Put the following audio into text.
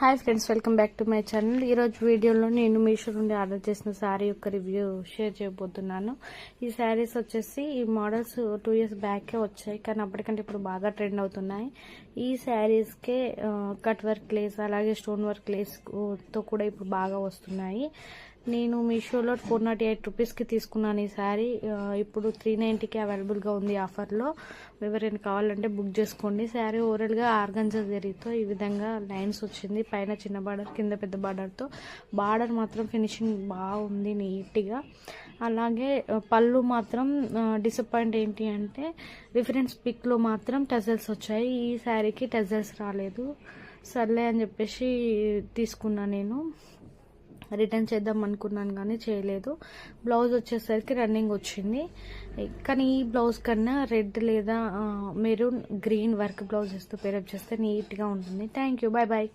Hi friends, welcome back to my channel. ఈరోజు వీడియోలో నేను మీషో నుండి ఆర్డర్ చేసిన శారీ యొక్క రివ్యూ షేర్ చేయబోతున్నాను. ఈ శారీస్ వచ్చేసి ఈ మోడల్స్ 2 years బ్యాకే వచ్చాయి, కానీ అప్పటికంటే ఇప్పుడు బాగా ట్రెండ్ అవుతున్నాయి. ఈ శారీస్కే కట్ వర్క్ లేస్ అలాగే స్టోన్ వర్క్ లేస్తో కూడా ఇప్పుడు బాగా వస్తున్నాయి. నేను మీషోలో 498 రూపీస్కి తీసుకున్నాను ఈ శారీ. ఇప్పుడు 390కి అవైలబుల్గా ఉంది ఆఫర్లో. ఎవరైనా కావాలంటే బుక్ చేసుకోండి. శారీ ఓవరాల్గా ఆర్గంజా జరీతో ఈ విధంగా లైన్స్ వచ్చింది. పైన చిన్న బార్డర్, కింద పెద్ద బార్డర్తో. బార్డర్ మాత్రం ఫినిషింగ్ బాగుంది, నీట్గా. అలాగే పళ్ళు మాత్రం డిసప్పాయింట్ ఏంటి అంటే రిఫరెన్స్ పిక్లో మాత్రం టజల్స్ వచ్చాయి. ఈ శారీకి టజల్స్ రాలేదు. సర్లే అని చెప్పేసి తీసుకున్నా. నేను రిటర్న్ చేద్దాం అనుకున్నాను కానీ చేయలేదు. బ్లౌజ్ వచ్చేసరికి రన్నింగ్ వచ్చింది, కానీ ఈ బ్లౌజ్ కన్నా రెడ్ లేదా మెరూన్ గ్రీన్ వర్క్ బ్లౌజ్ వేస్తూ పేరప్ చేస్తే నీట్గా ఉంటుంది. Thank you, bye bye.